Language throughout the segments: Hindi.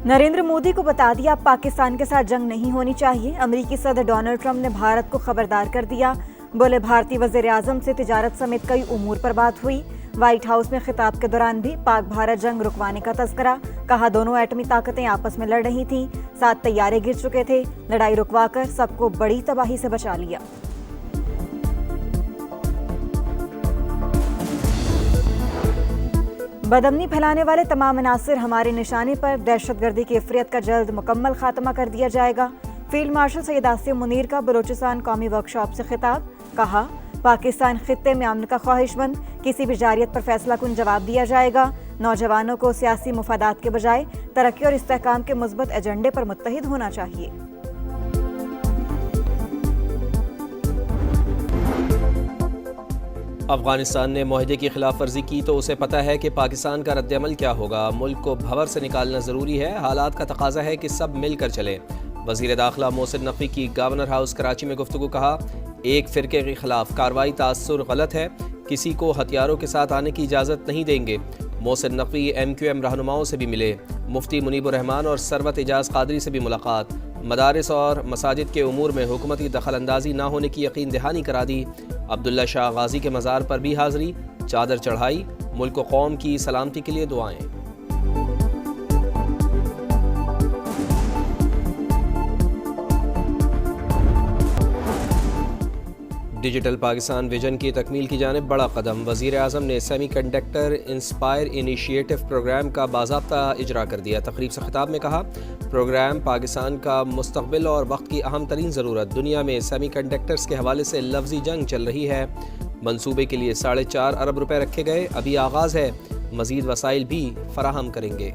नरेंद्र मोदी को बता दिया पाकिस्तान के साथ जंग नहीं होनी चाहिए। अमेरिकी सदर डोनाल्ड ट्रंप ने भारत को खबरदार कर दिया। बोले भारतीय वजीर आजम से तिजारत समेत कई उमूर पर बात हुई। व्हाइट हाउस में खिताब के दौरान भी पाक भारत जंग रुकवाने का तस्करा। कहा दोनों एटमी ताकतें आपस में लड़ रही थीं, 7 तैयारे गिर चुके थे, लड़ाई रुकवाकर सबको बड़ी तबाही से बचा लिया। बदअमनी फैलाने वाले तमाम अनासिर हमारे निशाने पर, दहशतगर्दी की इफरियत का जल्द मुकम्मल खात्मा कर दिया जाएगा। फील्ड मार्शल सैयद आसिम मुनीर का बलूचिस्तान कौमी वर्कशॉप से खिताब। कहा पाकिस्तान खित्ते में अमन का ख्वाहिशमंद, किसी भी जारियत पर फैसला कुन जवाब दिया जाएगा। नौजवानों को सियासी मुफादात के बजाय तरक्की और इस्तेहकाम के मुस्बत एजेंडे पर मुत्तहिद होना चाहिए। अफगानिस्तान ने मुआहदे की खिलाफ वर्जी की तो उसे पता है कि पाकिस्तान का रद्द-ए-अमल क्या होगा। मुल्क को भंवर से निकालना ज़रूरी है। हालात का तकाजा है कि सब मिलकर चले। वज़ीर दाखिला मोहसिन नकवी की गवर्नर हाउस कराची में गुफ्तगू। कहा एक फ़िरके के खिलाफ कार्रवाई तासुर गलत है, किसी को हथियारों के साथ आने की इजाज़त नहीं देंगे। मोहसिन नकवी MQM रहनुमाओं से भी मिले। मुफ्ती मुनीबुर रहमान और सरवत एजाज कादरी से भी मुलाकात। मदारिस और मसाजिद के उमूर में हुकूमती दखल अंदाजी ना होने की यकीन दहानी करा दी। अब्दुल्ला शाह गाजी के मज़ार पर भी हाज़री, चादर चढ़ाई। मुल्क व कौम की सलामती के लिए दुआएं। डिजिटल पाकिस्तान विजन की तकमील की जानिब बड़ा कदम। वज़ीर आज़म ने semiconductor inspire initiative programme का बाज़ाब्ता इजरा कर दिया। तकरीब से खिताब में कहा प्रोग्राम पाकिस्तान का मुस्तक़बिल और वक्त की अहम तरीन ज़रूरत। दुनिया में सेमी कंडक्टर्स के हवाले से लफ्ज़ी जंग चल रही है। मनसूबे के लिए 4.5 अरब रुपए रखे गए, अभी आगाज़ है, मज़ीद वसाइल भी फराहम करेंगे।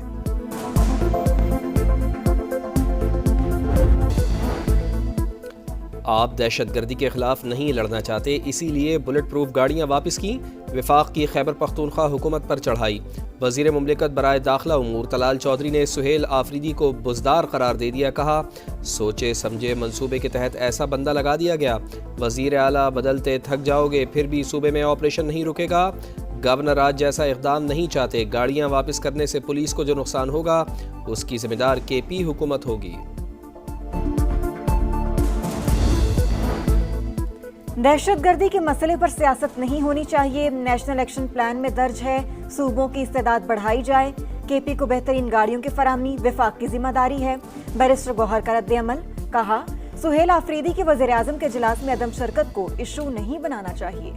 आप दहशतगर्दी के खिलाफ नहीं लड़ना चाहते, इसीलिए बुलेट प्रूफ गाड़ियाँ वापस की। विफाक की खैबर पख्तूनख्वा हुकूमत पर चढ़ाई। वज़ीर मुमलिकत बराए दाखिला उमूर तलाल चौधरी ने सुहेल आफरीदी को बुज़दार करार दे दिया। कहा सोचे समझे मंसूबे के तहत ऐसा बंदा लगा दिया गया। वज़ीर आला बदलते थक जाओगे, फिर भी सूबे में ऑपरेशन नहीं रुकेगा। गवर्नर आज जैसा इक़दाम नहीं चाहते। गाड़ियाँ वापस करने से पुलिस को जो नुकसान होगा उसकी जिम्मेदार KP हुकूमत होगी। दहशतगर्दी के मसले पर सियासत नहीं होनी चाहिए। नेशनल एक्शन प्लान में दर्ज है सूबों की इस्तेदाद बढ़ाई जाए। KP को बेहतरीन गाड़ियों की फराहमी विफाक की जिम्मेदारी है। बैरिस्टर गौहर का रद्द-ए-अमल। कहा सुहेल आफरीदी के वज़ीर आज़म के इजलास में अदम शिरकत को इशू नहीं बनाना चाहिए।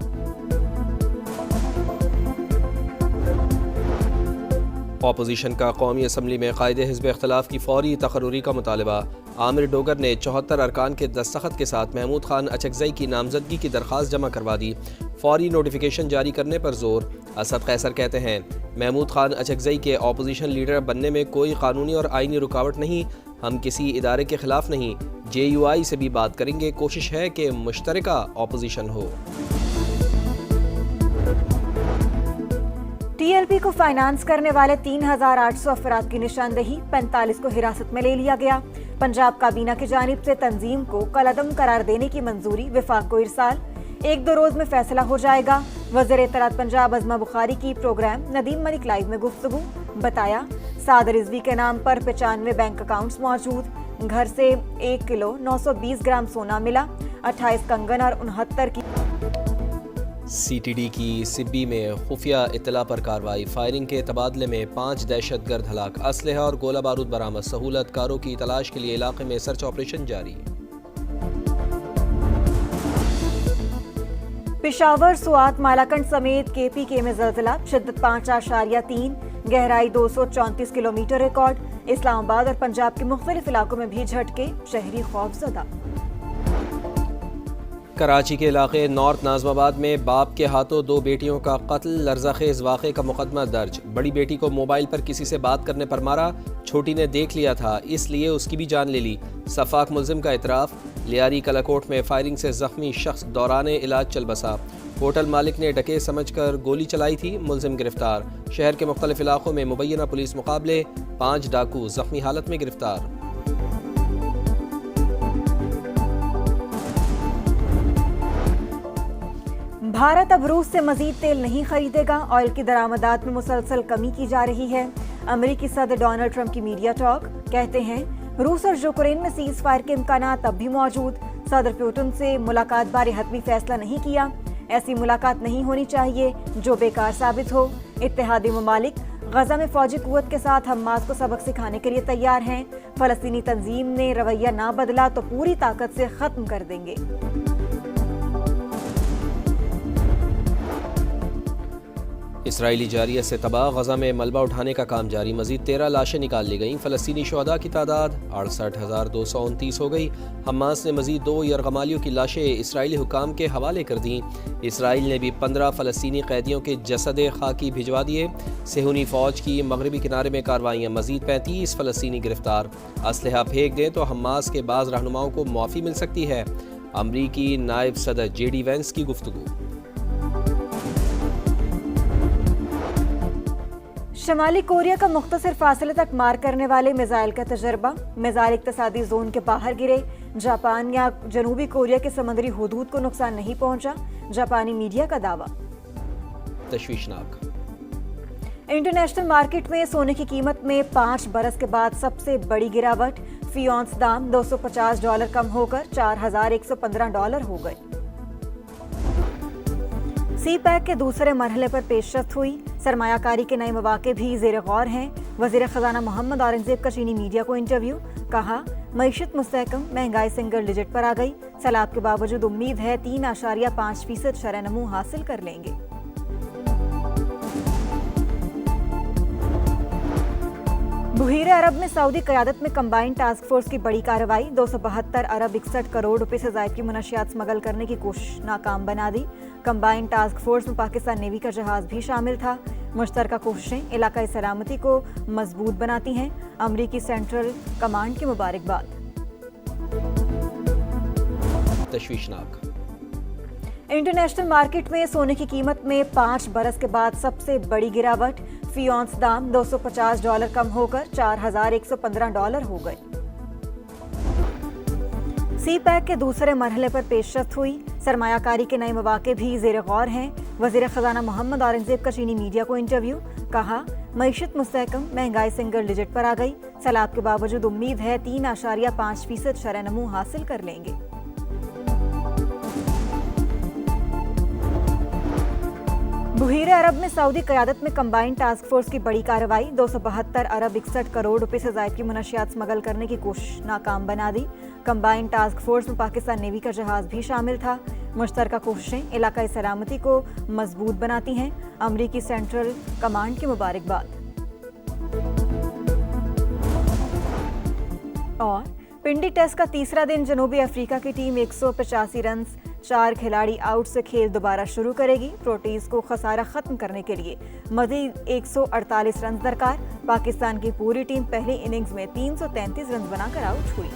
अपोजिशन का कौमी असम्बली में कायदे हिज़्ब इख्तिलाफ की फौरी तकर्रुरी का मुतालबा। आमिर डोगर ने 74 अरकान के दस्तखत के साथ महमूद खान अचकज़ई की नामजदगी की दरख्वास्त जमा करवा दी। फौरी नोटिफिकेशन जारी करने पर जोर। असद कैसर कहते हैं महमूद खान अचकज़ई के अपोजिशन लीडर बनने में कोई कानूनी और आईनी रुकावट नहीं। हम किसी इदारे के खिलाफ नहीं, JUI से भी बात करेंगे। कोशिश है कि मुश्तरका अपोजिशन हो। TLP को फाइनेंस करने वाले 3800 अफराद की निशानदेही, 45 को हिरासत में ले लिया गया। पंजाब काबीना की जानिब से तंजीम को कलअदम करार देने की मंजूरी, विफाक को इरसाल। 1-2 रोज में फैसला हो जाएगा। वज़ीर इत्तलात पंजाब अज़मा बुखारी की प्रोग्राम नदीम मलिक लाइव में गुफ्तगू। बताया साद रिजवी के नाम पर 95 बैंक अकाउंट्स मौजूद। घर से 1 किलो 920 ग्राम सोना मिला। 28 कंगन और 69 की CTD की सिब्बी में खुफिया इत्तला पर कार्रवाई। फायरिंग के तबादले में 5 दहशतगर्द हलाक। असलहा और गोला बारूद बरामद। सहूलतकारों की तलाश के लिए इलाके में सर्च ऑपरेशन जारी। पेशावर, सुआत, मालाकंड समेत KPK में ज़लज़ला। शिद्दत 5.3, गहराई 234 किलोमीटर रिकॉर्ड। इस्लामाबाद और पंजाब के मुख्तलिफ इलाकों में भी झटके, शहरी खौफजदा। कराची के इलाके नॉर्थ नाज़माबाद में बाप के हाथों 2 बेटियों का कत्ल। लर्ज़ाखेज़ वाक़े का मुकदमा दर्ज। बड़ी बेटी को मोबाइल पर किसी से बात करने पर मारा। छोटी ने देख लिया था, इसलिए उसकी भी जान ले ली। सफाक मुल्ज़िम का इतराफ़। लियारी कलाकोट में फायरिंग से जख्मी शख्स दौराने इलाज चल बसा। होटल मालिक ने डकैत समझकर गोली चलाई थी। मुल्ज़िम गिरफ्तार। शहर के मुख्तलिफ इलाकों में मुबैना पुलिस मुकाबले। 5 डाकू जख्मी हालत में गिरफ्तार। भारत अब रूस से मजीद तेल नहीं खरीदेगा। ऑयल की दरामदात में मुसलसल कमी की जा रही है। अमेरिकी सदर डोनाल्ड ट्रंप की मीडिया टॉक। कहते हैं रूस और यूक्रेन में सीज फायर के इम्कानात अब भी मौजूद। सदर पुतिन से मुलाकात बारे हतमी फैसला नहीं किया। ऐसी मुलाकात नहीं होनी चाहिए जो बेकार साबित हो। इत्तेहादी ममालिक गजा में फौजी कुव्वत के साथ हमास को सबक सिखाने के लिए तैयार हैं। फलस्तीनी तंजीम ने रवैया ना बदला तो पूरी ताकत से खत्म कर देंगे। इसराइली जारियत से तबाह गजा में मलबा उठाने का काम जारी। मजीद 13 लाशें निकाल ली गईं। फ़लस्तीनी शुहदा की तादाद 68,229 हो गई। हमास ने मजीद 2 यरगमालियों की लाशें इसराइली हुकाम के हवाले कर दी। इसराइल ने भी 15 फ़लस्तीनी कैदियों के जसद खाकी भिजवा दिए। सेहूनी फ़ौज की मगरबी किनारे में कार्रवाइयाँ। मजीद 35 फ़लस्तीनी गिरफ्तार। असलहा फेंक दें तो हमास के बाज़ रहनुमाओं को माफ़ी मिल सकती है। अमरीकी नायब सदर JD वेंस की गुफ्तगू। शमाली कोरिया का मुख्तसर फासले तक मार करने वाले मिसाइल का तजर्बा। मिसाइल इक्तसादी जोन के बाहर गिरे। जापान या जनूबी कोरिया के समुद्री हुदूद को नुकसान नहीं पहुंचा। जापानी मीडिया का दावा। तशवीशनाक। इंटरनेशनल मार्केट में सोने की कीमत में 5 बरस के बाद सबसे बड़ी गिरावट। फी औंस दाम $250 कम होकर $4,115 हो गए। सी पैक के दूसरे मरहले पर पेशरफ्त हुई। सरमायाकारी के नए मौके भी जेर गौर हैं। वजीर खजाना मोहम्मद औरंगजेब का चीनी मीडिया को इंटरव्यू। कहा मईशत मुस्तहकम, महंगाई सिंगल डिजिट पर आ गई। सलाब के बावजूद उम्मीद है 3.5% शरह-ए-नमू हासिल कर लेंगे। बुहीरे अरब में सऊदी क़यादत में कंबाइंड टास्क फोर्स की बड़ी कार्रवाई। 272 अरब 61 करोड़ रुपए से ज़ायद की मुनशियात स्मगल करने की कोशिश नाकाम बना दी। कंबाइंड टास्क फोर्स में पाकिस्तान नेवी का जहाज भी शामिल था। मुश्तरका कोशिशें इलाकाई सलामती को मजबूत बनाती हैं। अमरीकी सेंट्रल कमांड की मुबारकबाद। तशवीशनाक। इंटरनेशनल मार्केट में सोने की कीमत में 5 बरस के बाद सबसे बड़ी गिरावट। फी औंस दाम $250 कम होकर $4,115 हो गए। सी पैक के दूसरे मरहले पर पेशरफ्त हुई। सरमायाकारी के नए मौके भी जेर गौर हैं। वजीर खजाना मोहम्मद औरंगजेब का चीनी मीडिया को इंटरव्यू। कहा मईशत मुस्तहकम, महंगाई सिंगल डिजिट पर आ गई। सलाब के बावजूद उम्मीद है 3.5% शरह-ए-नमू हासिल कर लेंगे। बुहीरे अरब में सऊदी क़यादत में कंबाइंड टास्क फोर्स की बड़ी कार्रवाई। 272 अरब 61 करोड़ रुपए से ज़ायद की मुनशियात स्मगल करने की कोशिश नाकाम बना दी। कंबाइंड टास्क फोर्स में पाकिस्तान नेवी का जहाज भी शामिल था। मुश्तरका कोशिशें इलाकाई सलामती को मजबूत बनाती हैं। अमरीकी सेंट्रल कमांड की मुबारकबाद। और पिंडी टेस्ट का तीसरा दिन जनूबी अफ्रीका की टीम 185 रन 4 खिलाड़ी आउट से खेल दोबारा शुरू करेगी। प्रोटीज को खसारा खत्म करने के लिए मजीद 148 रन दरकार। पाकिस्तान की पूरी टीम पहली इनिंग्स में 333 रन बनाकर आउट हुई।